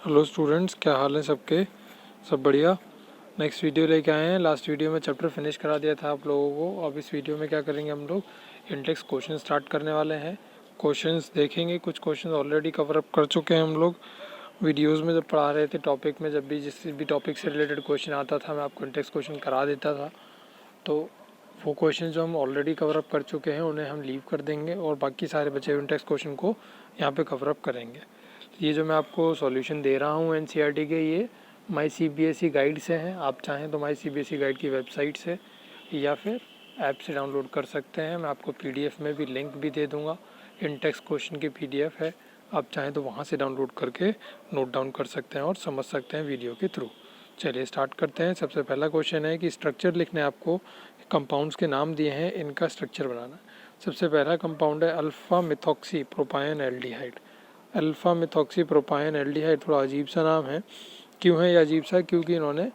Hello students, क्या हाल है सबके? सब बढ़िया। नेक्स्ट वीडियो लेके आए हैं। लास्ट वीडियो में चैप्टर फिनिश करा दिया था आप लोगों को। अब इस वीडियो में क्या करेंगे, हम लोग इंडेक्स क्वेश्चन स्टार्ट करने वाले हैं। क्वेश्चंस देखेंगे, कुछ क्वेश्चंस ऑलरेडी कवर अप कर चुके हैं हम लोग वीडियोस में जब पढ़ा रहे थे टॉपिक में। जब भी जिस भी टॉपिक से रिलेटेड क्वेश्चन आता था मैं आपको इंडेक्स क्वेश्चन करा देता था। तो वो क्वेश्चन जो हम ऑलरेडी कवर अप कर चुके हैं उन्हें हम लीव कर देंगे और बाकी सारे बचे हुए इंडेक्स क्वेश्चन को यहाँ पे कवर अप करेंगे। ये जो मैं आपको सॉल्यूशन दे रहा हूँ एनसीईआरटी के, ये माई सीबीएसई गाइड से हैं। आप चाहें तो माई सीबीएसई गाइड की वेबसाइट से या फिर ऐप से डाउनलोड कर सकते हैं। मैं आपको पीडीएफ में भी लिंक भी दे दूँगा। इंडेक्स क्वेश्चन की पीडीएफ है, आप चाहें तो वहाँ से डाउनलोड करके नोट डाउन कर सकते हैं और समझ सकते हैं वीडियो के थ्रू। चलिए स्टार्ट करते हैं। सबसे पहला क्वेश्चन है कि स्ट्रक्चर लिखने आपको कंपाउंड्स के नाम दिए हैं, इनका स्ट्रक्चर बनाना। सबसे पहला कंपाउंड है alpha methoxy propion aldehyde. Alpha methoxy propion aldehyde थोड़ा अजीब सा नाम है। क्यों है ये अजीब सा? क्योंकि इन्होंने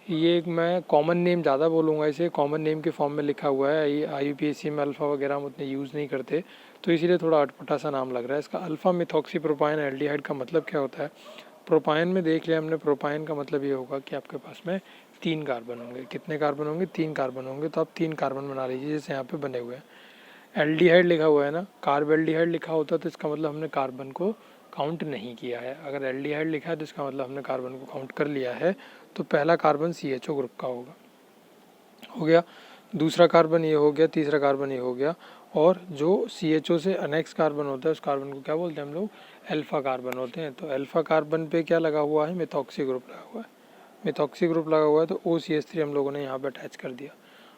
ये मैं कॉमन नेम ज़्यादा बोलूँगा, इसे कॉमन नेम के फॉर्म में लिखा हुआ है। ये IUPAC में अल्फ़ा वगैरह हम उतने यूज़ नहीं करते, तो इसीलिए थोड़ा अटपटा सा नाम लग रहा है इसका। अल्फ़ा मिथॉक्सी प्रोपायन एल्डिहाइड का मतलब क्या होता है? प्रोपायन में देख लिया हमने। प्रोपायन का मतलब ये होगा कि आपके पास में 3 कार्बन होंगे। कितने कार्बन होंगे? 3 कार्बन होंगे। तो आप 3 कार्बन बना लीजिए जैसे यहाँ पे बने हुए हैं। एल्डिहाइड लिखा हुआ है ना, कार्ब एल्डिहाइड लिखा होता तो इसका मतलब हमने कार्बन को काउंट नहीं किया है। अगर एल्डिहाइड लिखा है तो इसका मतलब हमने कार्बन को काउंट कर लिया है। तो पहला कार्बन CHO ग्रुप का होगा, हो गया। दूसरा कार्बन ये हो गया, तीसरा कार्बन ये हो गया। और जो CHO से अनेक्स कार्बन होता है उस कार्बन को क्या बोलते हैं हम लोग? अल्फा कार्बन होते हैं। तो अल्फा कार्बन पे क्या लगा हुआ है? मिथॉक्सी ग्रुप लगा हुआ है। मिथॉक्सी ग्रुप लगा हुआ है तो OCH3 हम लोगों ने यहाँ पे अटैच कर दिया।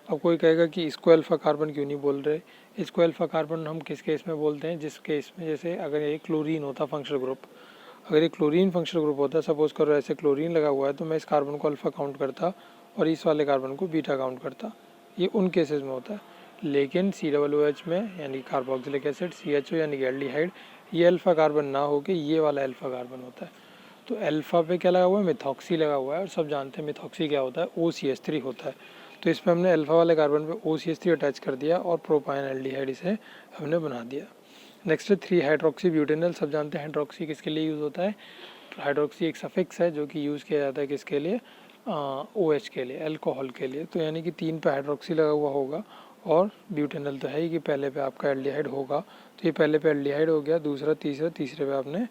अब कोई कहेगा कि इसको अल्फा कार्बन क्यों नहीं बोल रहे? इसको अल्फा कार्बन हम किस केस में बोलते हैं? जिस केस में जैसे अगर ये क्लोरीन होता फंक्शनल ग्रुप, अगर ये क्लोरीन फंक्शनल ग्रुप होता, सपोज करो ऐसे क्लोरीन लगा हुआ है, तो मैं इस कार्बन को अल्फा काउंट करता और इस वाले कार्बन को बीटा काउंट करता। ये उन केसेस में होता है। लेकिन COOH में यानी कार्बोक्सिलिक एसिड, CHO यानी कि एल्डिहाइड, ये अल्फा कार्बन ना हो के ये वाला अल्फा कार्बन होता है। तो अल्फा पे क्या लगा हुआ है? मिथॉक्सी लगा हुआ है। और सब जानते हैं मिथॉक्सी क्या होता है? OCH3 होता है। तो इसमें हमने अल्फा वाले कार्बन पे OCH3 अटैच कर दिया और प्रोपायन एल्डिहाइड इसे हमने बना दिया। नेक्स्ट है 3 हाइड्रोक्सी ब्यूटेनॉल। सब जानते हैं हाइड्रोक्सी किसके लिए यूज़ होता है? हाइड्रोक्सी एक सफिक्स है जो कि यूज़ किया जाता है किसके लिए? OH के लिए, अल्कोहल के लिए। तो यानी कि 3 पे हाइड्रोक्सी लगा हुआ होगा और ब्यूटेनॉल तो है ही कि पहले पे आपका एल्डिहाइड होगा। तो ये पहले पे एल्डिहाइड हो गया, दूसरा तीसरा, तीसरे पे आपने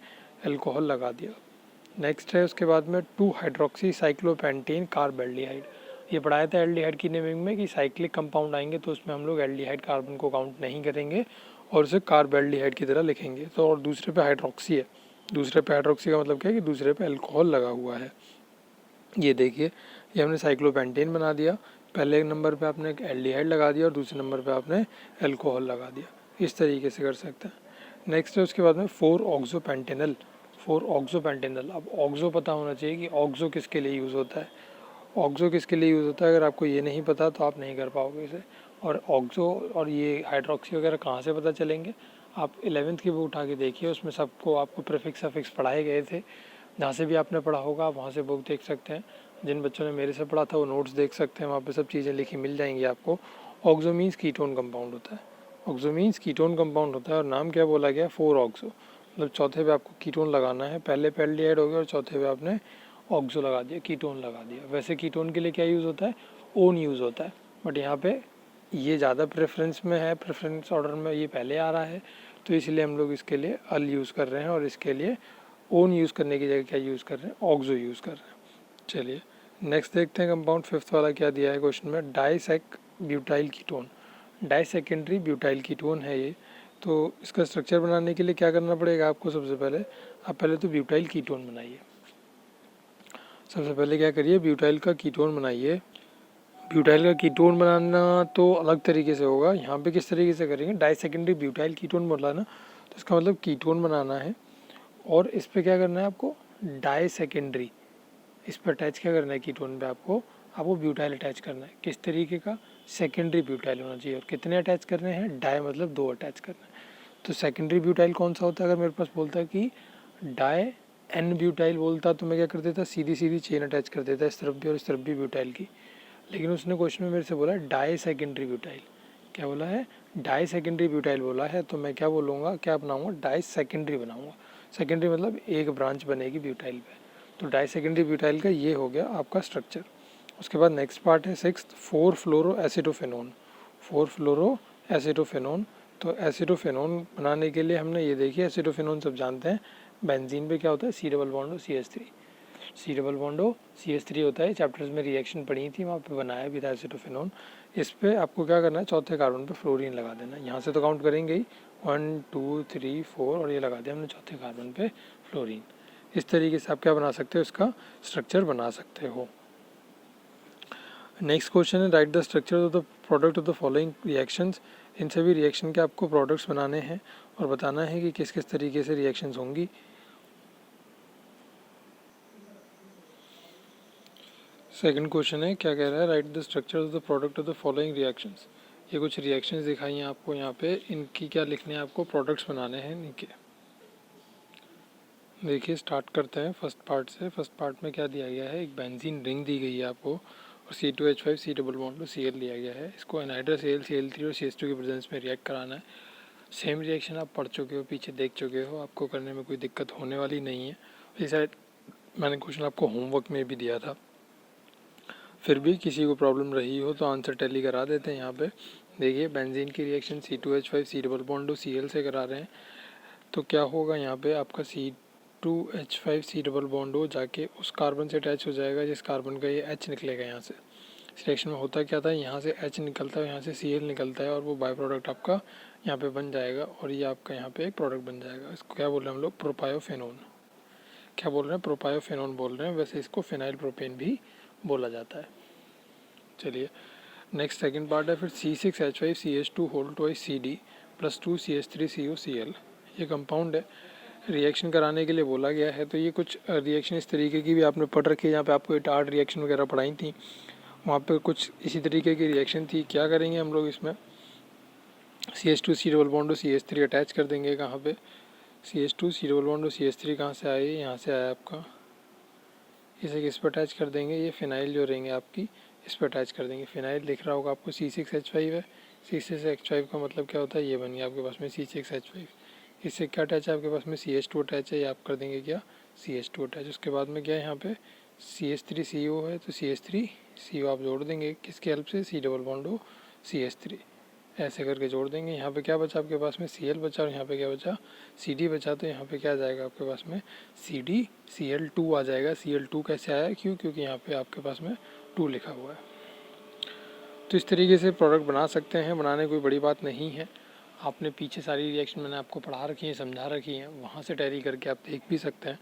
अल्कोहल लगा दिया। नेक्स्ट है उसके बाद में 2 हाइड्रोक्सी साइक्लोपेंटेन कार्ब एल्डिहाइड। ये पढ़ाया था एल्डिहाइड की नेमिंग में कि साइक्लिक कंपाउंड आएंगे तो उसमें हम लोग एल्डिहाइड कार्बन को काउंट नहीं करेंगे और उसे कार्ब एल्डिहाइड की तरह लिखेंगे। तो और दूसरे पे हाइड्रोक्सी है। दूसरे पे हाइड्रोक्सी का मतलब क्या है कि दूसरे पे अल्कोहल लगा हुआ है। ये देखिए, ये हमने साइक्लोपेंटेन बना दिया। पहले नंबर पे आपने एल्डिहाइड लगा दिया और दूसरे नंबर पे आपने अल्कोहल लगा दिया। इस तरीके से कर सकते हैं। नेक्स्ट है उसके बाद में 4 ऑक्सोपेंटेनल। 4 ऑक्सोपेंटेनल। अब ऑक्सो पता होना चाहिए कि ऑक्सो किसके लिए यूज़ होता है। ऑक्सो किसके लिए यूज़ होता है? अगर आपको ये नहीं पता तो आप नहीं कर पाओगे इसे। और ऑक्सो और ये हाइड्रोक्सी वगैरह कहाँ से पता चलेंगे? आप 11th की बुक उठा के देखिए, उसमें सबको आपको प्रीफिक्स सफिक्स पढ़ाए गए थे। जहाँ से भी आपने पढ़ा होगा आप वहाँ से बुक देख सकते हैं। जिन बच्चों ने मेरे से पढ़ा था वो नोट्स देख सकते हैं, वहाँ पे सब चीज़ें लिखी मिल जाएंगी आपको। ऑक्सो मीन्स कीटोन कंपाउंड होता है। ऑक्सो मीन्स कीटोन कंपाउंड होता है और नाम क्या बोला गया? 4 ऑक्सो। मतलब चौथे पे आपको कीटोन लगाना है। पहले पे एल्डिहाइड हो गया और चौथे पे आपने ऑक्सो लगा दिया, कीटोन लगा दिया। वैसे कीटोन के लिए क्या यूज़ होता है? ओन यूज़ होता है, बट यहाँ पे ये ज़्यादा प्रेफरेंस में है, प्रेफरेंस ऑर्डर में ये पहले आ रहा है, तो इसलिए हम लोग इसके लिए अल यूज़ कर रहे हैं और इसके लिए ओन यूज़ करने की जगह क्या यूज़ कर रहे हैं? ऑक्सो यूज़ कर रहे हैं। चलिए नेक्स्ट देखते हैं कंपाउंड 5th वाला क्या दिया है क्वेश्चन में। डाइसेक ब्यूटाइल कीटोन। डाइसेकेंडरी ब्यूटाइल कीटोन है ये। तो इसका स्ट्रक्चर बनाने के लिए क्या करना पड़ेगा आपको? सबसे पहले आप पहले तो ब्यूटाइल कीटोन बनाइए। सबसे पहले क्या करिए? ब्यूटाइल का कीटोन बनाइए। ब्यूटाइल का कीटोन बनाना तो अलग तरीके से होगा। यहाँ पे किस तरीके से करेंगे? डाइसेकेंडरी ब्यूटाइल कीटोन बोला ना, तो इसका मतलब कीटोन बनाना है और इस पर क्या करना है आपको? डाइसेकेंडरी, इस पर अटैच क्या करना है? कीटोन पे आपको ब्यूटाइल अटैच करना है। किस तरीके का? सेकेंडरी ब्यूटाइल होना चाहिए। और कितने अटैच करने हैं? डाई मतलब 2 अटैच करना है। तो सेकेंडरी ब्यूटाइल कौन सा होता है? अगर मेरे पास बोलता है कि डाई एन ब्यूटाइल बोलता तो मैं क्या कर देता? सीधी सीधी चेन अटैच कर देता, इस तरफ भी और इस तरफ भी ब्यूटाइल की। लेकिन उसने क्वेश्चन में मेरे से बोला डाई सेकेंडरी ब्यूटाइल। क्या बोला है? डाई सेकेंडरी ब्यूटाइल बोला है। तो मैं क्या बोलूँगा? क्या बनाऊँगा? डाई सेकेंडरी बनाऊँगा। सेकेंडरी मतलब एक ब्रांच बनेगी ब्यूटाइल पे। तो डाई सेकेंडरी ब्यूटाइल का ये हो गया आपका स्ट्रक्चर। उसके बाद नेक्स्ट पार्ट है 6th 4 फ्लोरो एसिडोफेनोन। 4 फ्लोरो एसिडोफेनोन। तो एसिडोफेनोन बनाने के लिए हमने ये देखिए, एसिडोफेनोन सब जानते हैं, बेंजीन पे क्या होता है सी डबल बॉन्ड और CH3। सी डबल बॉन्ड और CH3 होता है। चैप्टर्स में रिएक्शन पढ़ी थी, वहाँ पे बनाया भी था एसिडोफेनोन। इस पे आपको क्या करना है, चौथे कार्बन पे फ्लोरीन लगा देना। यहाँ से तो काउंट करेंगे ही 1 2 3 4 और ये लगा दिया हमने चौथे कार्बन पे फ्लोरीन। इस तरीके से आप क्या बना सकते हो, इसका स्ट्रक्चर बना सकते हो। नेक्स्ट क्वेश्चन है right the structure of the product of the following reactions. इन सभी रिएक्शन के आपको प्रोडक्ट्स बनाने हैं और बताना है कि किस किस तरीके से रिएक्शंस होंगी। सेकंड क्वेश्चन है, क्या कह रहा है, right the structure of the product of the following reactions. ये कुछ रिएक्शंस दिखाई हैं आपको यहाँ पे, इनकी क्या लिखने हैं आपको, प्रोडक्ट्स बनाने हैं इनके। देखिए स्टार्ट करते हैं फर्स्ट पार्ट से। फर्स्ट पार्ट में क्या दिया गया है, एक बेंजीन रिंग दी गई है आपको और C2H5 C डबल बॉन्ड और Cl लिया गया है। इसको एनहाइड्रस Cl3 और CH2 की प्रेजेंस में रिएक्ट कराना है। सेम रिएक्शन आप पढ़ चुके हो, पीछे देख चुके हो, आपको करने में कोई दिक्कत होने वाली नहीं है। इस साइड मैंने क्वेश्चन आपको होमवर्क में भी दिया था, फिर भी किसी को प्रॉब्लम रही हो तो आंसर टैली करा देते हैं। यहाँ पे देखिए बेंजीन की reaction C2H5 C double bond और Cl से करा रहे हैं, तो क्या होगा यहाँ पे आपका C2H5 C डबल बॉन्ड हो जाके उस कार्बन से अटैच हो जाएगा जिस कार्बन का ये H निकलेगा। यहाँ से इस रिएक्शन में होता क्या था, यहाँ से H निकलता है, यहाँ से Cl निकलता है और वो बाय प्रोडक्ट आपका यहाँ पे बन जाएगा और ये आपका यहाँ पे एक प्रोडक्ट बन जाएगा। इसको क्या बोल रहे हैं हम लोग, प्रोपायोफेनोन। क्या बोल रहे हैं, प्रोपायोफेनोन बोल रहे हैं। वैसे इसको फिनाइल प्रोपेन भी बोला जाता है। चलिए नेक्स्ट सेकंड पार्ट है फिर C6H5CH2 whole twice CD plus 2 CH3COCl। ये कंपाउंड है, रिएक्शन कराने के लिए बोला गया है। तो ये कुछ रिएक्शन इस तरीके की भी आपने पढ़ रखी है, जहाँ पे आपको टार्ड रिएक्शन वगैरह पढ़ाई थी, वहाँ पे कुछ इसी तरीके की रिएक्शन थी। क्या करेंगे हम लोग इसमें, CH2 C डबल बॉन्ड और CH3 अटैच कर देंगे। कहाँ पे, CH2 C डबल बॉन्ड और CH3 कहाँ से आए, यहाँ से आया आपका, इसे किस पर अटैच कर देंगे, ये फिनाइल जो रहेंगे आपकी इस पर अटैच कर देंगे। फिनाइल दिख रहा होगा आपको, C6H5 है। C6H5 का मतलब क्या होता है, ये बन गया आपके पास में C6H5। इससे क्या अटैच है आपके पास में, CH2 अटैच है, ये आप कर देंगे क्या, CH2 अटैच। उसके बाद में क्या है यहाँ पे CH3CO है, तो CH3CO आप जोड़ देंगे किसकी हेल्प से, C डबल बॉन्ड हो CH3, ऐसे करके जोड़ देंगे। यहाँ पे क्या बचा आपके पास में, Cl बचा और यहाँ पे क्या बचा, CD बचा। तो यहाँ पे क्या आ जाएगा आपके पास में, CdCl2 आ जाएगा। Cl2 कैसे आया, क्यों, क्योंकि यहाँ पे आपके पास में 2 लिखा हुआ है। तो इस तरीके से प्रोडक्ट बना सकते हैं, बनाने कोई बड़ी बात नहीं है। आपने पीछे सारी रिएक्शन मैंने आपको पढ़ा रखी है, समझा रखी है, वहाँ से टैली करके आप देख भी सकते हैं।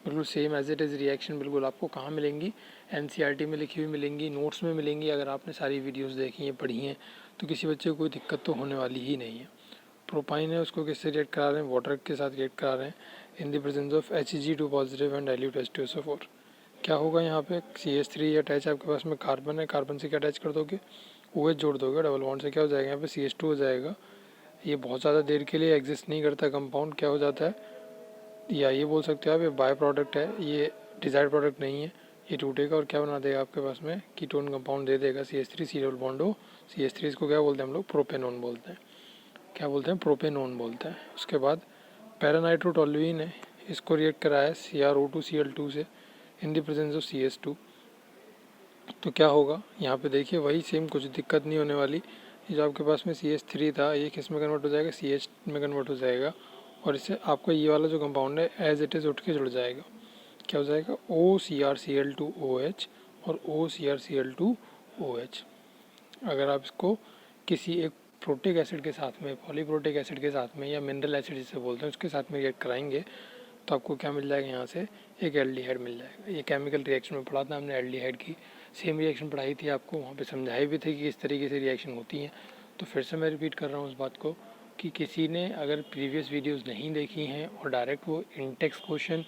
बिल्कुल same as it is reaction बिल्कुल आपको कहाँ मिलेंगी, NCERT में लिखी हुई मिलेंगी, नोट्स में मिलेंगी। अगर आपने सारी वीडियोस देखी हैं, पढ़ी हैं, तो किसी बच्चे को कोई दिक्कत तो होने वाली ही नहीं है। प्रोपाइन है, उसको किससे रिएक्ट करा रहे हैं, वाटर के साथ रिएक्ट करा रहे हैं in the presence of Hg2 positive and dilute H2SO4। क्या होगा यहाँ पे, CH3 अटैच आपके पास में कार्बन है, कार्बन से क्या अटैच कर दोगे, OH जोड़ दोगे, डबल बॉन्ड से क्या हो जाएगा यहाँ पे CH2 हो जाएगा। ये बहुत ज़्यादा देर के लिए एग्जिस्ट नहीं करता कंपाउंड, क्या हो जाता है, या ये बोल सकते हो आप ये बाय प्रोडक्ट है, ये डिज़ायर्ड प्रोडक्ट नहीं है। ये टूटेगा और क्या बना देगा आपके पास में, कीटोन कंपाउंड दे देगा, CH3 C डबल बॉन्ड हो CH3। इसको क्या बोलते हैं हम लोग, प्रोपेनोन बोलते हैं। क्या बोलते हैं, प्रोपेनोन बोलते हैं। उसके बाद पैरानाइट्रोटोलुइन है, इसको रिएक्ट कराया है CrO2Cl2 से in the presence of CH2। तो क्या होगा यहाँ पे देखिए, वही सेम, कुछ दिक्कत नहीं होने वाली। ये जो आपके पास में CH3 था, ये किस में कन्वर्ट हो जाएगा, CH में कन्वर्ट हो जाएगा और इससे आपका ये वाला जो कंपाउंड है एज इट इज़ उठ के जुड़ जाएगा। क्या हो जाएगा, OCrCl2OH और OCrCl2OH। अगर आप इसको किसी एक प्रोटिक एसिड के साथ में, पॉलीप्रोटिक एसिड के साथ में, या मिनरल एसिड जिसे बोलते हैं उसके साथ में रिएक्ट कराएंगे, तो आपको क्या मिल जाएगा, यहाँ से एक एल्डिहाइड मिल जाएगा। ये केमिकल रिएक्शन में पढ़ा था हमने, एल्डिहाइड की सेम रिएक्शन पढ़ाई थी आपको, वहाँ पे समझाई भी थी कि किस तरीके से रिएक्शन होती हैं। तो फिर से मैं रिपीट कर रहा हूँ उस बात को कि किसी ने अगर प्रीवियस वीडियोस नहीं देखी हैं और डायरेक्ट वो इंटेक्स क्वेश्चन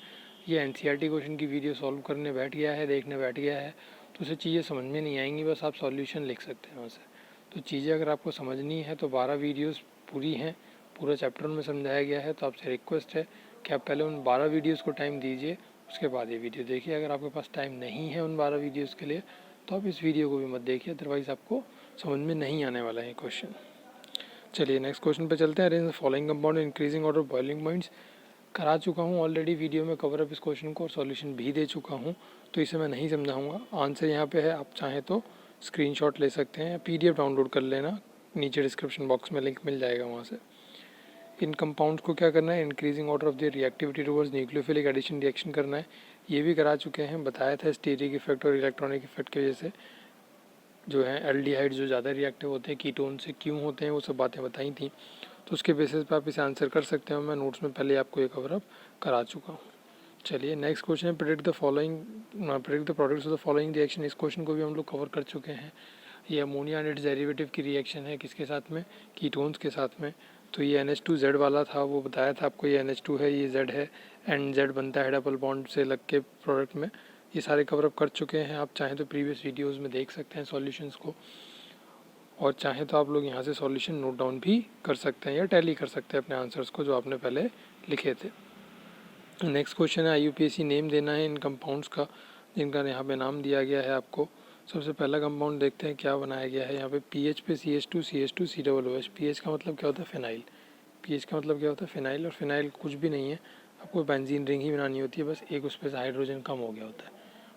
या NCERT क्वेश्चन की वीडियो सॉल्व करने बैठ गया है, देखने बैठ गया है, तो उसे चीज़ें समझ में नहीं आएंगी, बस आप सॉल्यूशन लिख सकते हैं वहाँ से। तो चीज़ें अगर आपको समझनी है तो 12 वीडियोस पूरी हैं, पूरा चैप्टर में समझाया गया है। तो आपसे रिक्वेस्ट है कि आप पहले उन 12 वीडियोस को टाइम दीजिए, उसके बाद ये वीडियो देखिए। अगर आपके पास टाइम नहीं है उन 12 वीडियोस के लिए तो आप इस वीडियो को भी मत देखिए, अदरवाइज़ आपको समझ में नहीं आने वाला है क्वेश्चन। चलिए नेक्स्ट क्वेश्चन पे चलते हैं। Arrange the following compound increasing order boiling points करा चुका हूँ ऑलरेडी वीडियो में कवर अप इस क्वेश्चन को और सॉल्यूशन भी दे चुका हूँ, तो इसे मैं नहीं समझाऊंगा। आंसर यहाँ पे है, आप चाहें तो स्क्रीनशॉट ले सकते हैं, PDF डाउनलोड कर लेना, नीचे डिस्क्रिप्शन बॉक्स में लिंक मिल जाएगा वहाँ से। इन कंपाउंड्स को क्या करना है, increasing order of the reactivity towards nucleophilic addition reaction करना है। ये भी करा चुके हैं, बताया था स्टीरिक इफेक्ट और इलेक्ट्रॉनिक इफेक्ट की वजह से जो है एल्डिहाइड जो ज़्यादा रिएक्टिव होते हैं कीटोन से क्यों होते हैं, वो सब बातें बताई थी। तो उसके बेसिस पे आप इसे आंसर कर सकते हो। मैं नोट्स में पहले आपको ये कवर अप करा चुका हूँ। चलिए नेक्स्ट क्वेश्चन है, predict the products of the following reaction. इस क्वेश्चन को भी हम लोग कवर कर चुके हैं। ये अमोनिया एंड इट्स डेरिवेटिव की रिएक्शन है, किसके साथ में, कीटोन्स के साथ में। तो ये NH2Z वाला था, वो बताया था आपको, ये NH2 है, ये Z है, एंड Z बनता है डबल बॉन्ड से लग के प्रोडक्ट में। ये सारे कवर अप कर चुके हैं, आप चाहें तो प्रीवियस वीडियोज़ में देख सकते हैं सॉल्यूशंस को, और चाहें तो आप लोग यहाँ से सॉल्यूशन नोट डाउन भी कर सकते हैं या टैली कर सकते हैं अपने आंसर्स को जो आपने पहले लिखे थे। नेक्स्ट क्वेश्चन है, IUPAC नेम देना है इन कंपाउंड्स का जिनका यहाँ पे नाम दिया गया है आपको। सबसे पहला कंपाउंड देखते हैं क्या बनाया गया है। यहाँ पे पीएच पे CH2 COOH। पीएच का मतलब क्या होता है, फिनाइल। पीएच का मतलब क्या होता है, फिनाइल। और फिनाइल कुछ भी नहीं है, आपको बेंजीन रिंग ही बनानी होती है, बस एक उस पर से हाइड्रोजन कम हो गया होता है।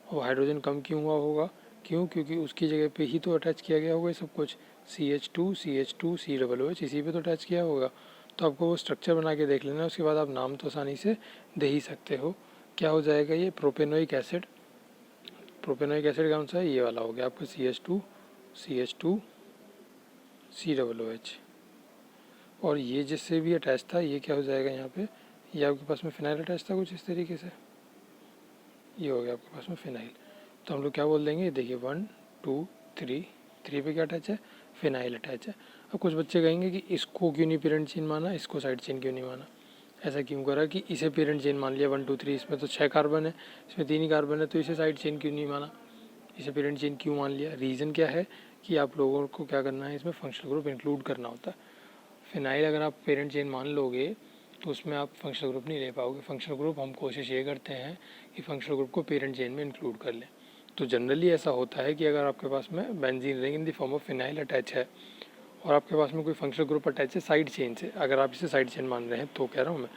और हाइड्रोजन कम क्यों हुआ होगा, क्योंकि उसकी जगह पे ही तो अटैच किया गया होगा ये सब कुछ, CH2 COOH, इसी पे तो अटैच किया होगा। तो आपको वो स्ट्रक्चर बना के देख लेना, उसके बाद आप नाम तो आसानी से दे ही सकते हो। क्या हो जाएगा ये, प्रोपेनोइक एसिड। प्रोपेनोइक एसिड कौन सा है, ये वाला हो गया आपका CH2 COOH। और ये जिससे भी अटैच था ये क्या हो जाएगा यहाँ पे, ये आपके पास में फिनाइल अटैच था कुछ इस तरीके से, ये हो गया आपके पास में फिनाइल। तो हम लोग क्या बोल देंगे, देखिए 1 2 3, 3 पे क्या अटैच है, फिनाइल अटैच है। अब कुछ बच्चे कहेंगे कि इसको क्यों नहीं पेरेंट चेन माना, इसको साइड चेन क्यों नहीं माना, ऐसा क्यों करा कि इसे पेरेंट चेन मान लिया 1 2 3, इसमें तो 6 कार्बन है, इसमें 3 ही कार्बन है, तो इसे साइड चेन क्यों नहीं माना, इसे पेरेंट चेन क्यों मान लिया। रीज़न क्या है कि आप लोगों को क्या करना है, इसमें फंक्शनल ग्रुप इंक्लूड करना होता है। फिनाइल अगर आप पेरेंट चेन मान लोगे तो उसमें आप फंक्शनल ग्रुप नहीं ले पाओगे। फंक्शनल ग्रुप हम कोशिश ये करते हैं कि फंक्शनल ग्रुप को पेरेंट चेन में इंक्लूड कर लें। तो जनरली ऐसा होता है कि अगर आपके पास में benzene ring in the form of phenyl attach है और आपके पास में कोई फंक्शनल ग्रुप अटैच है साइड चेन से, अगर आप इसे साइड चेन मान रहे हैं तो कह रहा हूँ मैं,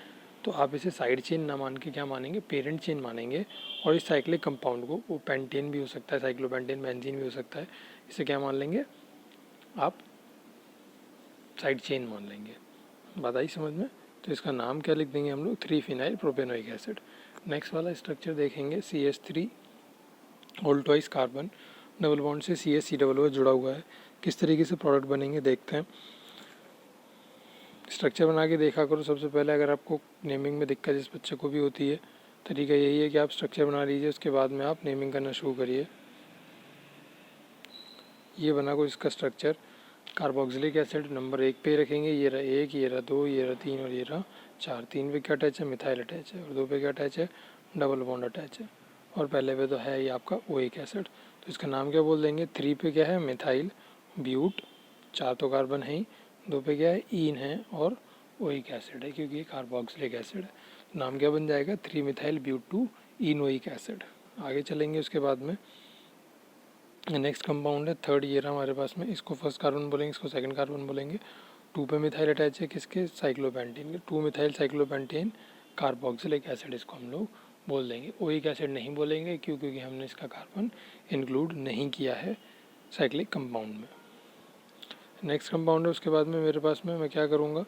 तो आप इसे साइड चेन ना मान के क्या मानेंगे, पेरेंट चेन मानेंगे। और इस साइक्लिक कंपाउंड को, वो पेंटेन भी हो सकता है, साइक्लोपेंटेन, बेंजीन भी हो सकता है, इसे क्या मान लेंगे आप, साइड चेन मान लेंगे। बात आई समझ में। तो इसका नाम क्या लिख देंगे हम लोग, 3 फिनाइल प्रोपेनोइक एसिड। नेक्स्ट वाला स्ट्रक्चर देखेंगे, CH3 all twice carbon, double bond से CH3 जुड़ा हुआ है। किस तरीके से प्रोडक्ट बनेंगे देखते हैं। स्ट्रक्चर बना के देखा करो सबसे पहले, अगर आपको नेमिंग में दिक्कत जिस बच्चे को भी होती है, तरीका यही है कि आप स्ट्रक्चर बना लीजिए, उसके बाद में आप नेमिंग करना शुरू करिए। ये बना को इसका स्ट्रक्चर, कार्बोक्सिलिक एसिड नंबर 1 पे रखेंगे, ये रहा 1, ये रहा 2, ये रहा 3 और ये रहा 4। 3 पे क्या अटैच है, मिथाइल अटैच है, और 2 पे क्या अटैच है, डबल बॉन्ड अटैच है, और पहले पे तो है ये आपका ओइक एसिड। तो इसका नाम क्या बोल देंगे, 3 पे क्या है, मिथाइल ब्यूट, 4 तो कार्बन है ही, 2 पे क्या है, ईन है, और ओइक एसिड है क्योंकि ये कार्बोक्सिलिक एसिड है। नाम क्या बन जाएगा, 3 मिथाइल ब्यूट 2 इनोइक एसिड। आगे चलेंगे उसके बाद में, नेक्स्ट कंपाउंड है थर्ड, ये रहा हमारे पास में, इसको फर्स्ट कार्बन बोलेंगे, इसको सेकंड कार्बन बोलेंगे। 2 पे मिथाइल अटैच है किसके, साइक्लोपेंटेन के, 2 मिथाइल साइक्लोपेंटेन कार्बोक्सिलिक एसिड इसको हम लोग बोल देंगे। ओइक एसिड नहीं बोलेंगे क्योंकि हमने इसका कार्बन इंक्लूड नहीं किया है साइक्लिक कंपाउंड में। नेक्स्ट कंपाउंड है उसके बाद में मेरे पास में, मैं क्या करूँगा,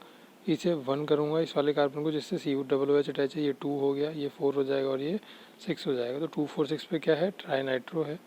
इसे 1 करूँगा इस वाले कार्बन को, जिससे COOH अटैच है, ये 2 हो गया, ये 4 हो जाएगा और ये 6 हो जाएगा। तो 2 4 6 पे क्या है, ट्राइनाइट्रो है,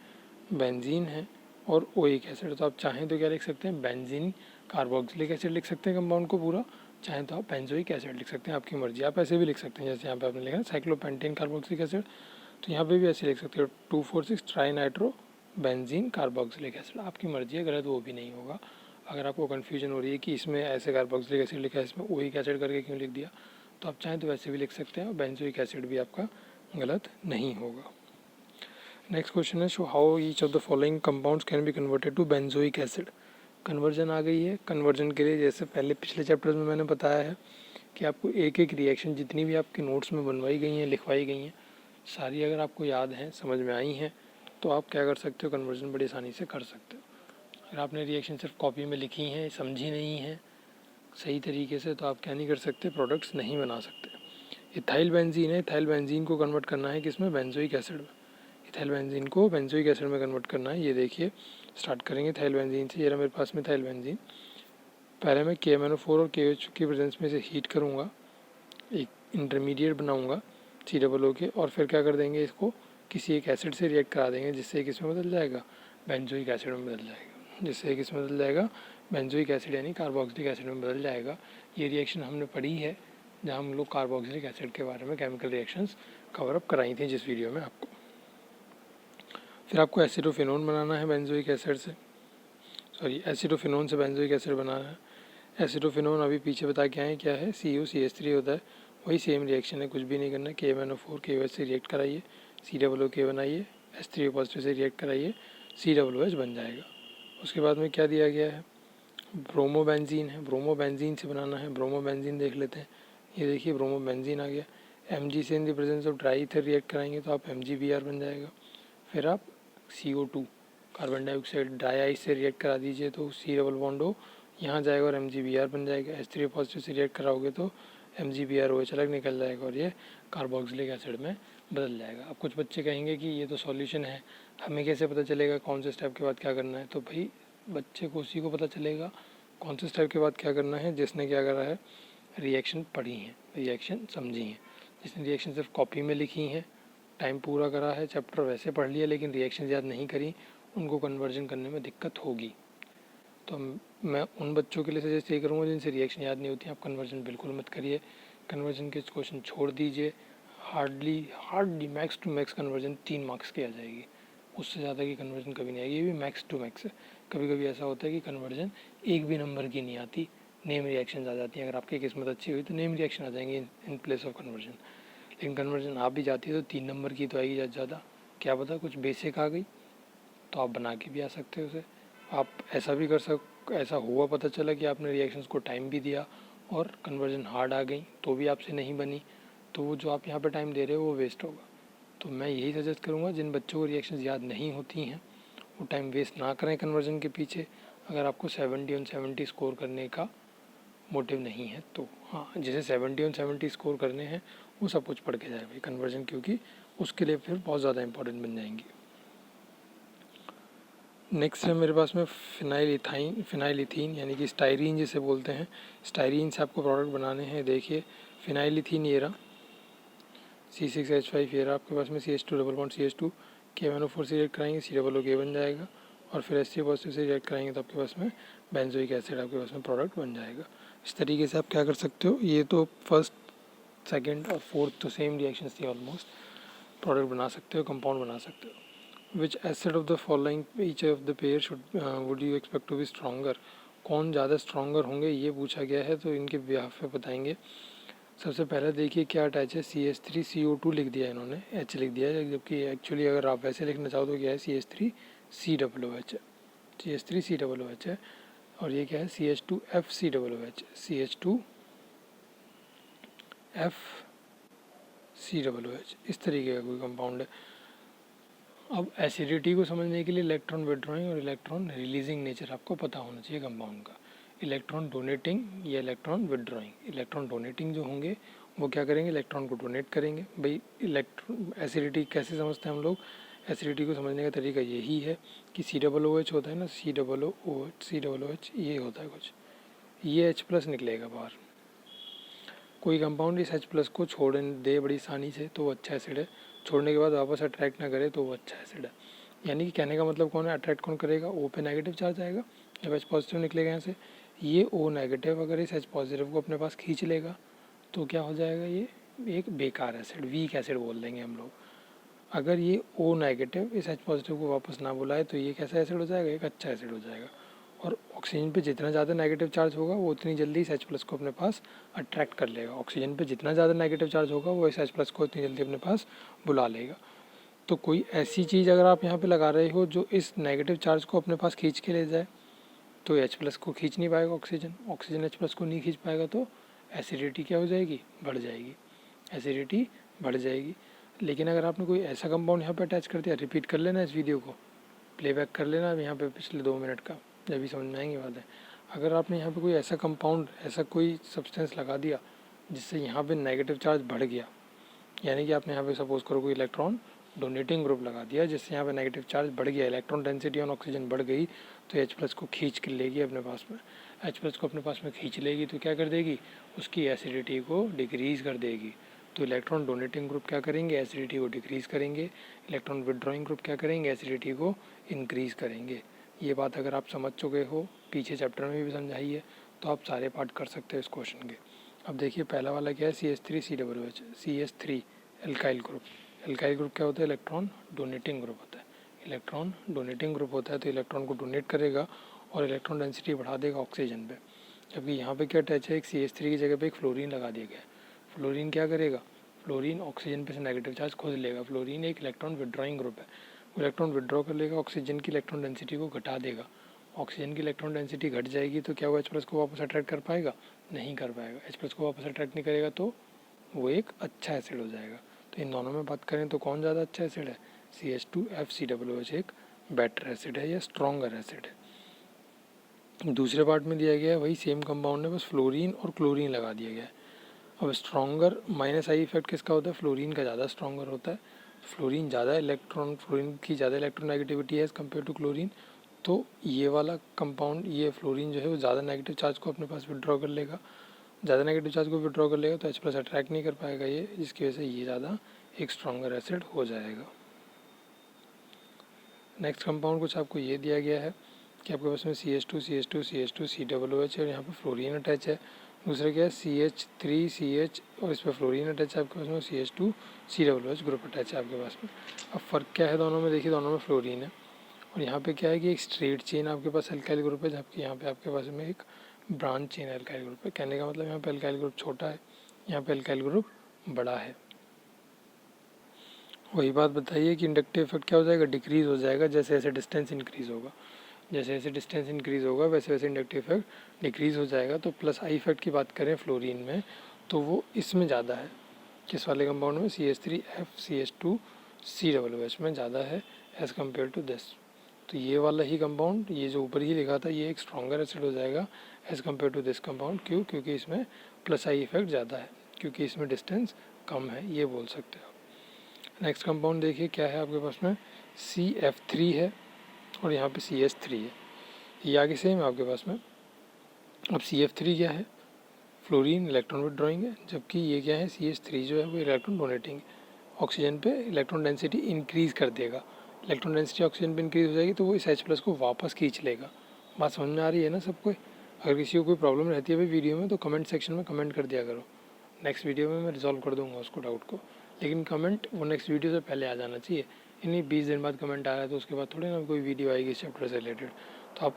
बेंजीन है और ओइक एसिड। तो आप चाहें तो क्या लिख सकते हैं, बेंजीन कार्बोक्सिलिक एसिड लिख सकते हैं कंपाउंड को पूरा, चाहें तो आप बेंजोइक एसिड लिख सकते हैं, आपकी मर्जी। आप ऐसे भी लिख सकते हैं जैसे यहाँ पे आपने लिखा है साइक्लोपेंटेन कार्बोक्सिलिक एसिड, तो यहाँ पे भी ऐसे लिख सकते हो 2 4 6 ट्राइनाइट्रो बेंजीन कार्बोक्सिलिक एसिड, आपकी मर्जी है, गलत वो भी नहीं होगा। अगर आपको कन्फ्यूजन हो रही है कि इसमें ऐसे कार्बोक्सिलिक एसिड लिखा है, इसमें ओइक एसिड करके क्यों लिख दिया, तो आप चाहें तो वैसे भी लिख सकते हैं, और बेंजोइक एसिड भी आपका गलत नहीं होगा। नेक्स्ट क्वेश्चन है, show how each of the following compounds can be converted to benzoic acid. Conversion आ गई है। कन्वर्जन के लिए जैसे पहले पिछले चैप्टर्स में मैंने बताया है कि आपको एक एक रिएक्शन जितनी भी आपके नोट्स में बनवाई गई हैं, लिखवाई गई हैं, सारी अगर आपको याद हैं, समझ में आई हैं, तो आप क्या कर सकते हो, कन्वर्जन बड़ी आसानी से कर सकते हो। अगर आपने रिएक्शन सिर्फ कॉपी में लिखी हैं, समझी नहीं है सही तरीके से, तो आप क्या नहीं कर सकते, प्रोडक्ट्स नहीं बना सकते। इथाइल बेंजीन है, इथाइल बेंजीन को कन्वर्ट करना है किसमें, बेंजोइक एसिड में। इथाइल बेंजीन को बेंजोइक एसिड में कन्वर्ट करना है। ये देखिए स्टार्ट करेंगे इथाइल बेंजीन से। ये रहा मेरे पास में इथाइल बेंजीन। पहले मैं KMnO4 और KOH की प्रेजेंस में से हीट करूँगा, एक इंटरमीडिएट बनाऊँगा COO के, और फिर क्या कर देंगे, इसको किसी एक एसिड से रिएक्ट करा देंगे, जिससे कि इसमें बदल जाएगा बेंजोइक एसिड में बदल जाएगा, जिससे कि इसमें बदल जाएगा बेंजोइक एसिड यानी कार्बोक्सिलिक एसिड में बदल जाएगा। ये रिएक्शन हमने पढ़ी है जहाँ हम लोग कार्बोक्सिलिक एसिड के बारे में केमिकल रिएक्शंस कवर अप कराई थी जिस वीडियो में आपको। फिर आपको एसिडोफिनोन बनाना है बेंजोइक एसिड से, सॉरी एसिडोफिनोन से बेंजोइक एसिड बनाना है। एसिडोफिनोन अभी पीछे बता के आए क्या है, CuCH3 होता है, वही सेम रिएक्शन है, कुछ भी नहीं करना। KMnO4 KOH से रिएक्ट कराइए, COO बनाइए, H3O पॉजिटिव से रिएक्ट कराइए, COOH बन जाएगा। उसके बाद में क्या दिया गया है, ब्रोमोबेंजीन है, ब्रोमोबेंजीन से बनाना है। ब्रोमोबेंजीन देख लेते हैं, ये देखिए ब्रोमोबेंजीन आ गया। Mg से in the presence of dry ether react कराएंगे तो आप MgBr बन जाएगा। फिर आप CO2 carbon dioxide dry ice से रिएक्ट करा दीजिए तो C डबल बॉन्ड O यहाँ जाएगा और MgBr बन जाएगा। H3O पॉजिटिव से रिएक्ट कराओगे तो MgBrOH अलग निकल जाएगा और ये कार्बोक्सिलिक एसिड में बदल जाएगा। अब कुछ बच्चे कहेंगे कि ये तो सॉल्यूशन है, हमें कैसे पता चलेगा कौन से स्टेप के बाद क्या करना है। तो भाई बच्चे को उसी को पता चलेगा कौन से स्टेप के बाद क्या करना है जिसने क्या करा है, रिएक्शन पढ़ी हैं, रिएक्शन समझी हैं। जिसने रिएक्शन सिर्फ कॉपी में लिखी हैं, टाइम पूरा करा है, चैप्टर वैसे पढ़ लिया लेकिन रिएक्शन याद नहीं करी, उनको कन्वर्जन करने में दिक्कत होगी। तो मैं उन बच्चों के लिए सजेस्ट ये करूँगा जिनसे रिएक्शन याद नहीं होती, आप कन्वर्जन बिल्कुल मत करिए, कन्वर्जन के क्वेश्चन छोड़ दीजिए। Hardly max to max conversion 3 marks की आ जाएगी, उससे ज़्यादा की कन्वर्जन कभी नहीं आएगी। ये भी मैक्स टू मैक्स है। कभी कभी ऐसा होता है कि कन्वर्जन एक भी नंबर की नहीं आती, नेम रिएक्शन आ जाती हैं। अगर आपकी किस्मत अच्छी हुई तो नेम रिएक्शन आ जाएंगे इन प्लेस ऑफ कन्वर्जन, लेकिन कन्वर्जन आप भी जाती है तो 3 नंबर की तो आएगी ज़्यादा। क्या पता कुछ बेसिक आ गई तो आप बना के भी आ सकते हो उसे। आप ऐसा भी ऐसा हुआ पता चला कि आपने रिएक्शंस को टाइम भी दिया और कन्वर्जन हार्ड आ गई तो भी आपसे नहीं बनी, तो वो जो आप यहाँ पे टाइम दे रहे हो वो वेस्ट होगा। तो मैं यही सजेस्ट करूँगा जिन बच्चों को रिएक्शंस याद नहीं होती हैं वो टाइम वेस्ट ना करें कन्वर्जन के पीछे। अगर आपको 70 on 70 स्कोर करने का मोटिव नहीं है तो हाँ, जिसे 70 on 70 स्कोर करने हैं वो सब कुछ पढ़ के जाए भाई कन्वर्जन, क्योंकि उसके लिए फिर बहुत ज़्यादा इंपॉर्टेंट बन जाएंगी। नेक्स्ट है मेरे पास में फिनाइल इथीन यानी कि स्टायरीन जिसे बोलते हैं। स्टायरीन से आपको प्रोडक्ट बनाने हैं। देखिए फिनाइल इथीन ये रहा, C6H5 ये रहा आपके पास में, CH2 double bond CH2, KMnO4 से रिएक्ट कराएंगे COO बन जाएगा और फिर H3O पॉजिटिव से रिएक्ट कराएंगे तो आपके पास में बेंजोइक एसिड आपके पास में प्रोडक्ट बन जाएगा। इस तरीके से आप क्या कर सकते हो, ये तो फर्स्ट सेकेंड और फोर्थ तो सेम रिएक्शन थी ऑलमोस्ट, प्रोडक्ट बना सकते हो, कंपाउंड बना सकते हो। Which acid of the following each of the pair should would you expect to be stronger, कौन ज़्यादा स्ट्रॉन्गर होंगे ये पूछा गया है, तो इनके बिहाफ पे बताएंगे। सबसे पहले देखिए क्या अटैच है, CH3CO2 लिख दिया है इन्होंने, H लिख दिया है, जबकि एक्चुअली अगर आप वैसे लिखना चाहो तो क्या है CH3COOH है, CH3COOH है। और ये क्या है CH2FCOOH, CH2FCOOH, इस तरीके का कोई कंपाउंड है। अब एसिडिटी को समझने के लिए इलेक्ट्रॉन विड्रॉइंग और इलेक्ट्रॉन रिलीजिंग नेचर आपको पता होना चाहिए कंपाउंड का। इलेक्ट्रॉन डोनेटिंग या इलेक्ट्रॉन विड्रॉइंग, इलेक्ट्रॉन डोनेटिंग जो होंगे वो क्या करेंगे, इलेक्ट्रॉन को डोनेट करेंगे। भाई एसिडिटी कैसे समझते हैं हम लोग, एसिडिटी को समझने का तरीका यही है कि COOH होता है ना, COOH ये होता है कुछ, ये H+ निकलेगा बाहर। कोई कंपाउंड इस H+ को छोड़ दे बड़ी आसानी से तो वो अच्छा एसिड है, छोड़ने के बाद वापस अट्रैक्ट ना करे तो वो अच्छा एसिड है। यानी कि कहने का मतलब कौन है, अट्रैक्ट कौन करेगा, O पे नेगेटिव चार्ज आएगा जब H पॉजिटिव निकलेगा यहाँ से, ये O नेगेटिव अगर इस H पॉजिटिव को अपने पास खींच लेगा तो क्या हो जाएगा, ये एक बेकार एसिड, वीक एसिड बोल देंगे हम लोग। अगर ये O नेगेटिव इस H पॉजिटिव को वापस ना बुलाए तो ये कैसा एसिड हो जाएगा, एक अच्छा एसिड हो जाएगा। और ऑक्सीजन पे जितना ज़्यादा नेगेटिव चार्ज होगा वो उतनी जल्दी इस H+ को अपने पास अट्रैक्ट कर लेगा। ऑक्सीजन पे जितना ज़्यादा नेगेटिव चार्ज होगा वो इस H+ को उतनी जल्दी अपने पास बुला लेगा। तो कोई ऐसी चीज़ अगर आप यहाँ पे लगा रहे हो जो इस नेगेटिव चार्ज को अपने पास खींच के ले जाए तो H+ को खींच नहीं पाएगा, ऑक्सीजन H+ को नहीं खींच पाएगा तो एसिडिटी क्या हो जाएगी, बढ़ जाएगी, एसिडिटी बढ़ जाएगी। लेकिन अगर आपने कोई ऐसा कंपाउंड यहाँ पे अटैच कर दिया, रिपीट कर लेना इस वीडियो को, प्लेबैक कर लेना अब यहाँ पे पिछले 2 मिनट का, जब भी समझ में आएंगी बात है। अगर आपने यहाँ पे कोई ऐसा कंपाउंड, ऐसा कोई सब्सटेंस लगा दिया जिससे यहाँ पे नेगेटिव चार्ज बढ़ गया, यानी कि आपने यहाँ पे सपोज करो कोई इलेक्ट्रॉन डोनेटिंग ग्रुप लगा दिया जिससे यहाँ पे नेगेटिव चार्ज बढ़ गया, इलेक्ट्रॉन डेंसिटी ऑन ऑक्सीजन बढ़ गई, तो H+ को खींच कर लेगी अपने पास में। H+ को अपने पास में खींच लेगी तो क्या कर देगी, उसकी एसिडिटी को डिक्रीज़ कर देगी। तो इलेक्ट्रॉन डोनेटिंग ग्रुप क्या करेंगे, एसिडिटी को डिक्रीज़ करेंगे। इलेक्ट्रॉन विदड्रॉइंग ग्रुप क्या करेंगे, एसिडिटी को इंक्रीज़ करेंगे। ये बात अगर आप समझ चुके हो, पीछे चैप्टर में भी समझाई है, तो आप सारे पार्ट कर सकते हो इस क्वेश्चन के। अब देखिए पहला वाला क्या है, CH3COOH, CH3 alkyl group. Alkyl group क्या होता है, इलेक्ट्रॉन डोनेटिंग ग्रुप होता है। इलेक्ट्रॉन डोनेटिंग ग्रुप होता है तो इलेक्ट्रॉन को डोनेट करेगा और इलेक्ट्रॉन डेंसिटी बढ़ा देगा ऑक्सीजन पे। जबकि यहाँ पे क्या अटैच है, एक CH3 की जगह पे एक फ्लोरीन लगा दिया गया है। फ्लोरीन क्या करेगा, फ्लोरीन ऑक्सीजन पे से नेगेटिव चार्ज खुद लेगा। फ्लोरीन एक इलेक्ट्रॉन विदड्रॉइंग ग्रुप है, वो इलेक्ट्रॉन विदड्रॉ कर लेगा, ऑक्सीजन की इलेक्ट्रॉन डेंसिटी को घटा देगा। ऑक्सीजन की इलेक्ट्रॉन डेंसिटी घट जाएगी तो क्या वो H+ को वापस अट्रैक्ट कर पाएगा, नहीं कर पाएगा। H+ को वापस अट्रैक्ट नहीं करेगा तो वो एक अच्छा एसिड हो जाएगा। तो इन दोनों में बात करें तो कौन ज़्यादा अच्छा एसिड है, CH2FCOOH एक बेटर एसिड है या स्ट्रॉन्गर एसिड है। दूसरे पार्ट में दिया गया है वही सेम कंपाउंड है, बस फ्लोरीन और क्लोरीन लगा दिया गया है। अब स्ट्रॉन्गर माइनस आई इफेक्ट किसका होता है, फ्लोरीन का ज़्यादा स्ट्रॉन्गर होता है। फ्लोरीन की ज़्यादा इलेक्ट्रोनेगेटिविटी है एज़ कम्पेयर टू क्लोरीन, तो ये वाला कंपाउंड, ये फ्लोरीन जो है वो ज़्यादा नेगेटिव चार्ज को अपने पास विड्रॉ कर लेगा। ज़्यादा नेगेटिव चार्ज को विड्रॉ कर लेगा तो H+ अट्रैक्ट नहीं कर पाएगा ये, जिसकी वजह से ये ज़्यादा एक स्ट्रॉन्गर एसिड हो जाएगा। नेक्स्ट कंपाउंड कुछ आपको ये दिया गया है कि आपके पास में CH2COOH और यहाँ पे फ्लोरीन अटैच है। दूसरा क्या है, CH3CH और इस पर फ्लोरीन अटैच है आपके पास में, CH2COOH ग्रुप अटैच है आपके पास में। अब फ़र्क क्या है दोनों में, देखिए दोनों में फ्लोरीन है और यहाँ पे क्या है कि एक स्ट्रेट चेन आपके पास एल्काइल ग्रुप है, जबकि यहाँ पे आपके पास में एक ब्रांच चेन एल्काइल ग्रुप है। कहने का मतलब यहाँ पे एल्काइल ग्रुप छोटा है, यहाँ पे एल्काइल ग्रुप बड़ा है। वही बात बताइए कि इंडक्टिव इफेक्ट क्या हो जाएगा, डिक्रीज़ हो जाएगा जैसे जैसे डिस्टेंस इंक्रीज़ होगा। जैसे जैसे डिस्टेंस इंक्रीज़ होगा वैसे वैसे इंडक्टिव इफेक्ट डिक्रीज़ हो जाएगा। तो प्लस आई इफेक्ट की बात करें फ्लोरीन में तो वो इसमें ज़्यादा है, किस वाले कंपाउंड में, CH3FCH2COOH में ज़्यादा है एज़ कम्पेयर टू दिस। तो ये वाला ही कंपाउंड, ये जो ऊपर ही लिखा था, ये एक स्ट्रॉन्गर एसिड हो जाएगा as compare to this compound. क्यों, क्योंकि इसमें प्लस आई इफेक्ट ज़्यादा है, क्योंकि इसमें डिस्टेंस कम है, ये बोल सकते हो। नेक्स्ट कंपाउंड देखिए क्या है आपके पास में, CF3 है और यहाँ पे CH3 है, ये आगे सेम है आपके पास में। अब CF3 क्या है, फ्लोरीन इलेक्ट्रॉन विदड्रॉइंग है, जबकि ये क्या है, CH3 जो है वो इलेक्ट्रॉन डोनेटिंग है। ऑक्सीजन पे इलेक्ट्रॉन डेंसिटी इंक्रीज़ कर देगा, इलेक्ट्रॉन डेंसिटी ऑक्सीजन पे इंक्रीज़ हो जाएगी तो वो इस H+ को वापस खींच लेगा। बात समझ में आ रही है ना सबको। अगर किसी को कोई प्रॉब्लम रहती है भाई वीडियो में तो कमेंट सेक्शन में कमेंट कर दिया करो, नेक्स्ट वीडियो में मैं रिजॉल्व कर दूँगा उसको डाउट को। लेकिन कमेंट वो नेक्स्ट वीडियो से पहले आ जाना चाहिए, इन्हीं 20 दिन बाद कमेंट आ रहा है तो उसके बाद थोड़ी ना कोई वीडियो आएगी इस चैप्टर से रिलेटेड। तो आप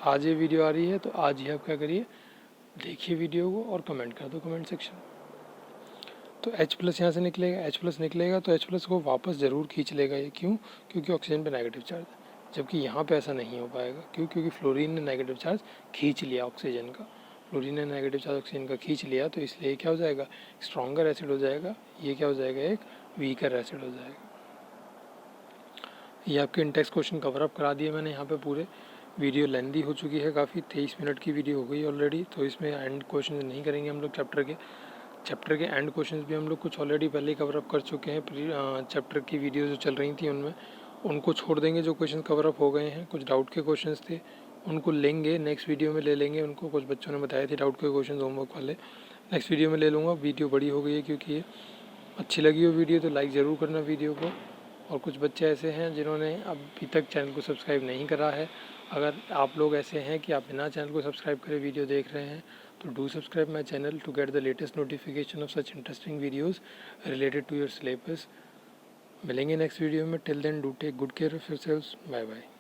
आज ये वीडियो आ रही है तो आज ही आप क्या करिए, देखिए वीडियो को और कमेंट कर दो कमेंट सेक्शन। तो H+ यहाँ से निकलेगा, H+ निकलेगा तो H+ को वापस ज़रूर खींच लेगा ये। क्यों, क्योंकि ऑक्सीजन पे नेगेटिव चार्ज है, जबकि यहाँ पे ऐसा नहीं हो पाएगा। क्यों, क्योंकि फ्लोरीन ने नेगेटिव चार्ज खींच लिया ऑक्सीजन का, फ्लोरीन ने नेगेटिव चार्ज ऑक्सीजन का खींच लिया, तो इसलिए क्या हो जाएगा, स्ट्रॉन्गर एसिड हो जाएगा। ये क्या हो जाएगा, एक वीकर एसिड हो जाएगा। ये आपके इंटेक्स क्वेश्चन कवर अप करा दिए मैंने यहाँ पे पूरे। वीडियो लेंदी हो चुकी है काफ़ी, 23 मिनट की वीडियो हो गई ऑलरेडी, तो इसमें एंड क्वेश्चन नहीं करेंगे हम लोग चैप्टर के एंड क्वेश्चंस भी हम लोग कुछ ऑलरेडी पहले ही कवर अप कर चुके हैं। चैप्टर की वीडियो जो चल रही थी उनमें उनको छोड़ देंगे, जो क्वेश्चन कवर अप हो गए हैं। कुछ डाउट के क्वेश्चंस थे उनको लेंगे नेक्स्ट वीडियो में, ले लेंगे उनको। कुछ बच्चों ने बताए थे डाउट के क्वेश्चन होमवर्क वाले, नेक्स्ट वीडियो में ले लूँगा। वीडियो बड़ी हो गई है, क्योंकि ये अच्छी लगी हो वीडियो तो लाइक ज़रूर करना वीडियो को। और कुछ बच्चे ऐसे हैं जिन्होंने अभी तक चैनल को सब्सक्राइब नहीं करा है, अगर आप लोग ऐसे हैं कि आप बिना चैनल को सब्सक्राइब करे वीडियो देख रहे हैं तो do subscribe my channel to get the latest notification of such interesting videos related to your syllabus. मिलेंगे नेक्स्ट वीडियो में, till then do take good care of yourselves, bye bye.